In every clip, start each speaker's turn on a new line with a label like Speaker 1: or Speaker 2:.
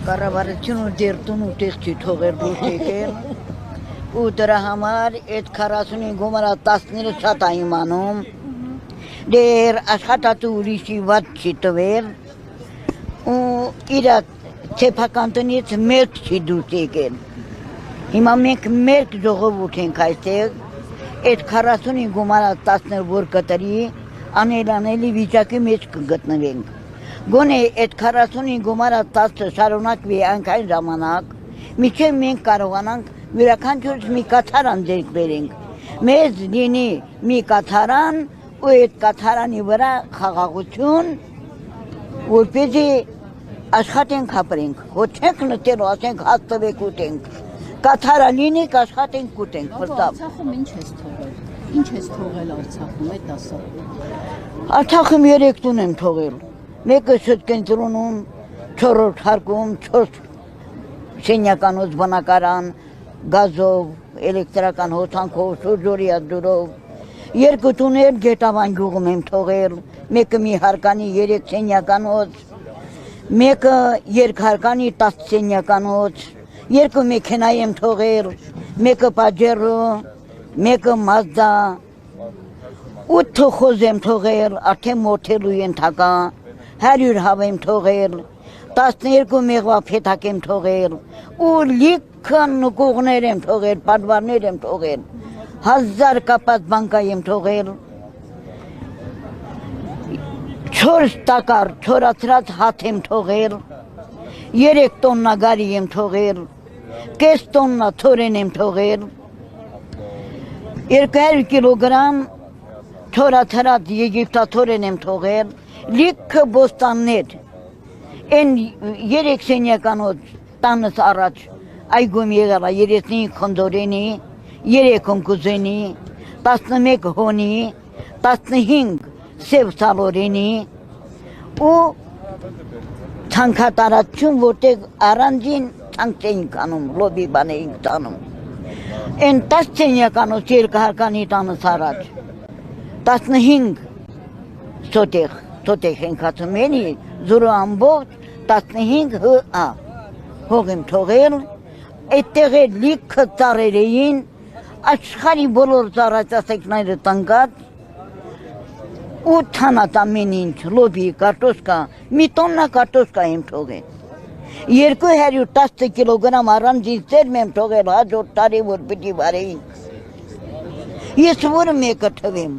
Speaker 1: Կառավարությունը դերտուն ու տեղ չի թողել բուժեկել ու դրա համար այդ 45 գումարը 10-ները շատ է իմանում դեր աշխատատու ուրիշի վատ չի տվել ու իր սեփական տնից մերկ չի դուրս եկել հիմա մենք մերկ ժողովուրդ ենք այստեղ այդ 45 գումարը 10-ները որ կտրի անելանելի վիճակի մեջ կգտնվենք Գոնե այդ 45 գումարը 10-ը շարունակվի այնքան ժամանակ, մինչև մենք կարողանանք յուրաքանչյուրս մի կաթարան ձեռք բերենք։ Մեզ լինի մի կաթարան ու այդ կաթարանի վրա խաղաղություն, որպեսզի աշխատենք ապրենք։ Ոչ չենք նետելու, ասենք հաստվեք ուտենք։ Կաթարան լինի, աշխատենք ուտենք։
Speaker 2: Արցախում ինչ ես թողել։ Ինչ ես թողել Արցախում, այդ ասա։
Speaker 1: Արցախում 3 տուն եմ թողել։ Մեկը շտկենտրոնում, 4-րդ հարկում, 4 շենյականոց բնակարան, գազով, էլեկտրական հոսանքով, շուրջօրյա ջուրով, 2 տուներ Գետավան գյուղում եմ թողել, մեկը մի հարկանի 3 շենյականոց, մեկը երկհարկանի 10 շենյականոց, 2 մեքենա եմ թողել, մեկը Pajero, մեկը Mazda, 8 խոզ եմ թողել, արդեն մոթելու ենթակա 100 հավ եմ թողել, 12 մեղվա փեթակ եմ թողել, ու լիքն նկուղներ եմ թողել, պատվարներ եմ թողել, 1000 կապած բանկա եմ թողել, 4 տակար, 4 հատ եմ թողել, 3 տոննա գարի եմ թողել, կես տոննա թորեն եմ թողել, 200 կիլոգրամ թորաթրած եգիպտաթորեն եմ թողել, լիքը բոստաններ, են 3 սենյականոց տանս առաջ այգում եղել 35 խնդորենի, 3 ընկուզենի, 11 հոնի, 15 սև սալորենի ու ցանկատարություն, որտեղ առանձին ցանկ էինք անում, լոբի բան էինք տանում, են 10 սենյականոց երկհարկանի տանս առաջ, 15 Սոտեղ ենք ացում էնի, զուրը ամբողջ 15 հող եմ թողել, այդտեղ է լիքը ծառեր էին, աշխարի բոլոր ծառացասեկները տնկած, 8 հանատ ամեն ինչ, լոբի, կարտոշկա, մի տոննա կարտոշկա եմ թողել, 210 կիլոգրամ առանձին սերմ եմ թողել, հաջորդ տարի որ պիտի վարեինք, ես որը մեկը թվեմ,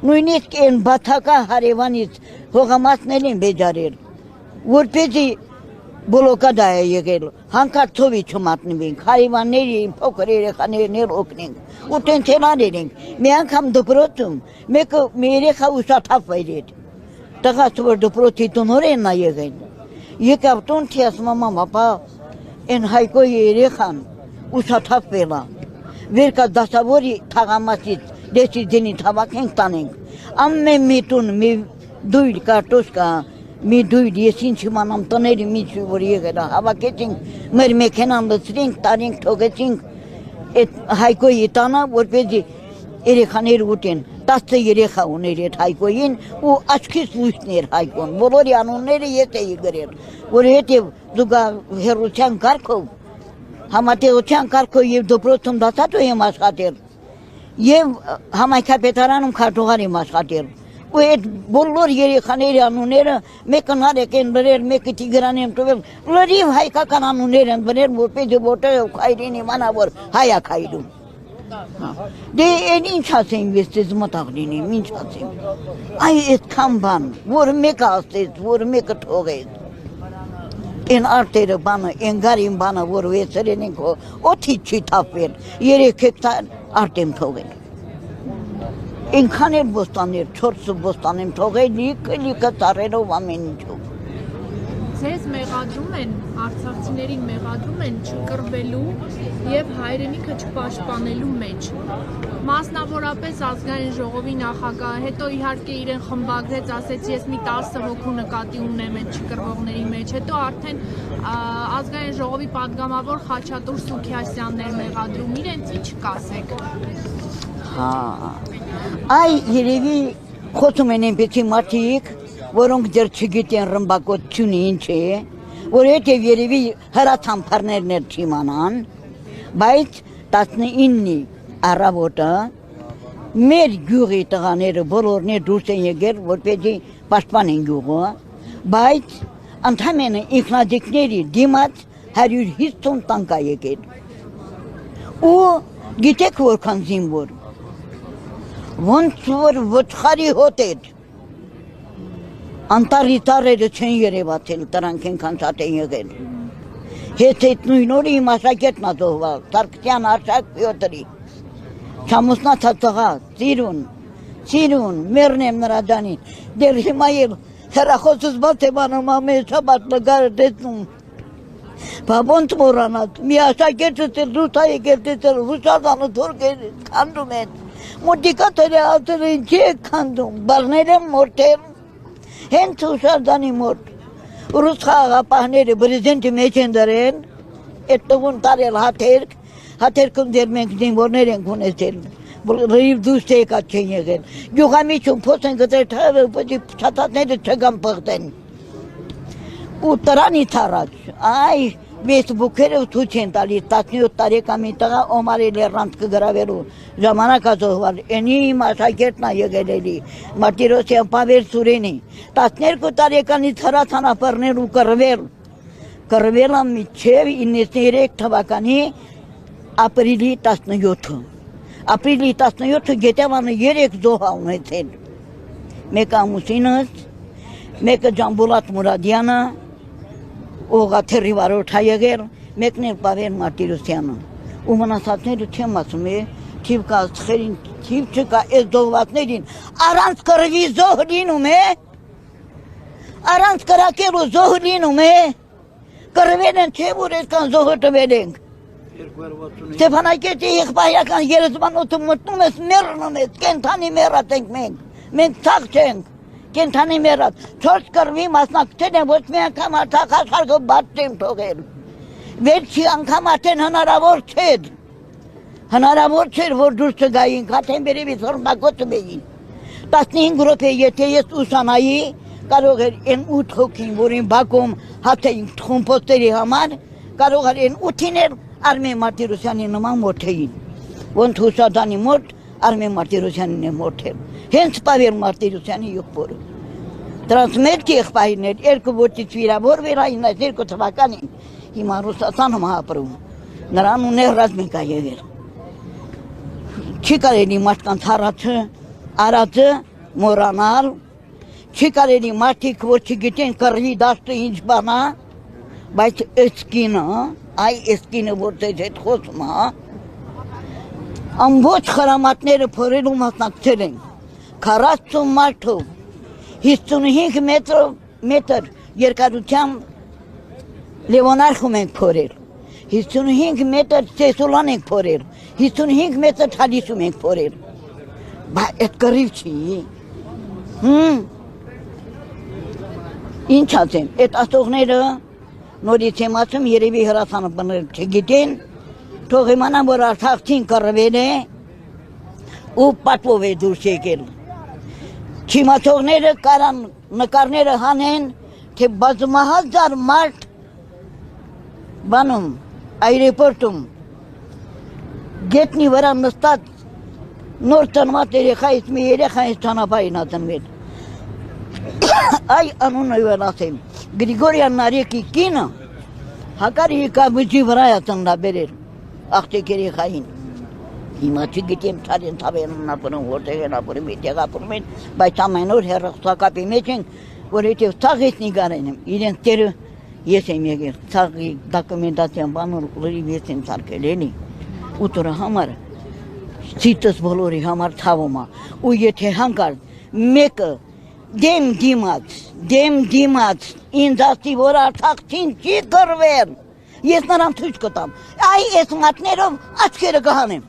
Speaker 1: նույնիսկ են բաթակա հարևանից հողամասներ են բեջարել, որպեսզի բլոկադա է եղել, հանկարծ ծովի չմատնվենք, հարևանների փոքր երեխաներն էլ օգնենք, ու տենց էլ արենք, մի անգամ դպրոցում, մեկը մի երեխա ուշաթափվեր էր, տղաս որ դպրոցի տնօրենն է եղել, եկավ տուն, թե ասում մամա, ապա են Հայկոյի երեխան ուշաթափվել է, վերկա դասավորի թաղամասից դեսի դենի թավակենք տանենք, ամեն մի տուն, մի դույլ կարտոշկա, մի դույլ ես ինչ իմանամ տների միջի որ եղել է, հավաքեցինք, մեր մեքենան լցրինք, տարինք, թողեցինք այդ Հայկոյի տանը, որպեսզի երեխաներ ուտեն, 10 երեխա ուներ այդ Հայկոյին ու աչքից լույսն էր Հայկոն, բոլորի անունները ես էի գրել, որովհետև զուգահեռության կարգով, համատեղության կարգով և դպրոցում դասատու եմ աշխատել, և համայնքապետարանում քարտուղար եմ աշխատել, ու այդ բոլոր երեխաների անունները մեկը Նարեկ են բրել, մեկը Տիգրան են տվել, լրիվ հայկական անուններ են բրել, որպեսզի որտեղ քայլին իմանա, որ հայ է քայլում։ Դե են ինչ ասեմ, ես մտաղ լինեմ, ինչ ասեմ։ Այ այդքան բան, որ մեկը ասեց, որ մեկը թողեց։ Են արտերը բանը, են գարին բանը, որ վեցրեն ենք, օթից չի թափվել, 3 հեկտար արտ եմ թողել։ Ենքան էլ բոստաներ, 4 բոստան եմ թողել, լիքը ծառերով ամեն ինչով։
Speaker 3: Ձեզ մեղադրում են, արցախցիներին մեղադրում են չկռվելու և հայրենիքը չպաշտպանելու մեջ։ Մասնավորապես ազգային ժողովի նախագահը, հետո իհարկե իրեն խմբագրեց, ասեց ես մի 10 հոգու նկատի ունեմ այդ չկռվողների մեջ, հետո արդեն ազգային ժողովի պատգամավոր Խաչատուր Սուքիասյանն էր մեղադրում, իրենց ինչ կասեք։
Speaker 1: Այ երևի խոսում են այնպեսի մարդիկ, որոնք դեռ չգիտեն ռմբակոծությունը ինչ է, որովհետև երևի հրացանփարներն էլ չիմանան, բայց 19-ի առավոտը մեր գյուղի տղաները բոլորն էլ դուրս են եկել, որպեսզի պաշտպանեն գյուղը, բայց ընդհանրապես ինքնադիրքների դիմաց 150 տանկ է եկել։ Ու գիտեք որքան զինվոր, ոնց որ ոչխարի հոտ էր, անտարի տարերը չեն երևացել, դրանք ենքան շատ են եղել։ Հետ այդ նույն օրը իմ աշակերտն է զոհվել, Սարգսյան Արշակ Պյոտրի, չամուսնացած տղա, ծիրուն, մերն եմ նրա դանին, դեր հիմա էլ հեռախոսս բաց եմ անում ամեն շաբաթ նկարը տեսնում, բա ոնց մոռանալ, մի աշակերտս էլ դուրս է եկել տեսել, Ռուսաստանը թուրքեր քանդում են, մոտիկա թերահատերը ինչի է քանդում, բաղներ եմ մորթել, հենց Ռուսաստանի մոտ, ռուս խաղաղապահները պրեզիդենտի մեջ են դրել, այդ տղուն տարել հաթերքում դեր մենք զինվորներ ենք ունեցել, լրիվ դուրս եկած չեն եղել, գյուղամիջում փոս են գտել թարը, չաթատները չգան պղտեն, ու տրանից առաջ, այ Facebook-երը ցույց են տալիս 17 տարեկան մի տղա Օմար Լեռանց կգրավելու ժամանակ ազոհվել, այնի իմ աշակերտն է եղել էլի, Մարտիրոսյան Պավեր Սուրենի, 12 տարեկանից հրացանապարներ ու կռվել է մինչև 93 թվականի ապրիլի 17-ը։ Ապրիլի 17-ը Գետևանը 3 զոհ ունեցել։ Մեկը ամուսինս, մեկը Ջամբուլատ Մուրադյանը, Օղաթերի վարորդ է եղել, մեկն էլ Պավեր Մարտիրոսյանը։ Ու մնացածները չեմ ասում է, թիվ կա սխերին, թիվ չկա այս զոհվածներին, առանց կռվի զոհ լինում է, առանց կրակելու զոհ լինում է, կռվել են չէ որ այսքան զոհը տվել ենք։ Ստեփանակերտի եղբայրական գերեզմանոթը մտնում ես, մեռնում ես, կենթանի մեռած ենք մենք ցախ չենք, կենթանի մեռած, 4 կռվի մասնակցել են, ոչ մի անգամ արտաքաշարքը բաց չեմ թողել, վերջի անգամ արդեն հնարավոր չէր, որ դուրս չգային, հատեն բերևից ռմբակոծում էին, 15 րոպե եթե ես ուսանայի, կարող էր են 8 հոգին, որին Բաքում հատեին խումպոստերի համար, կարող էր են 8-ին էր Արմեն Մարտիրոսյանի նման մորթեին, ոնց Հուսադանի մոտ Արմեն Մարտիրոսյանին է մորթել, հենց Պավեր Մարտիրոսյանի յուղբորը։ Դրանց մեծ եղբայրներ, երկու ոչից վիրավորվել այն 2 թվականին, հիմա Ռուսաստանում ապրում, նրան ուներ ռազմիկ է եղել։ Չի կարելի մարդկանց արածը մոռանալ, չի կարելի մարդիկ, որ չգիտեն կռվի դաշտը ինչ բան է, բայց էսկինը, այս կինը որ ձեզ հետ խոսում է, ամբողջ խրամատները փորելու մասնակցել են, 40 մարդով, 55 մետր երկարությամբ Լևոնարխում ենք փորել, 55 մետր Սեսուլան ենք փորել, 55 մետր Թալիսում ենք փորել, բայց այդ կռիվ չի, ինչ ասեմ, այդ ասողները նորից եմ ասում, երևի հրացանապարները չգիտեն, թող իմանան, որ Արցախցին կռվել է ու պատվով է դուրս եկել։ Չիմացողները կարան նկարները հանեն, թե բազմահազար մարդ բանում, այրեպորտում, գետնի վրա նստած նոր ծնված երեխայից մի երեխայից ճանապարհին է ծնվել։ Այ անունը յուղել ասեմ, Գրիգորյան Նարեկի կինը հակարի կամուջի վրա է ծննդաբերել աղջիկ երեխային։ Հիմա չգիտեմ ցարեն թավերն ապրում, որտեղ են ապրում, այդտեղ ապրում են, բայց ամեն օր հեռախոսակապի մեջ են, որովհետև ցաղից նիգարեն եմ, իրենց տերը ես եմ եկել, ցաղի դոկումենտացիան բանոր լրիվ ես եմ ցարկել էլի, ու դրա համար ցիտս բոլորի համար ցավում է, ու եթե հանկարծ մեկը դեմ դիմաց, ինձ ասի, որ Արցախցին չի կռվել, ես նրան ցույց կտամ, այ այս մատներով աչքերը կհանեմ,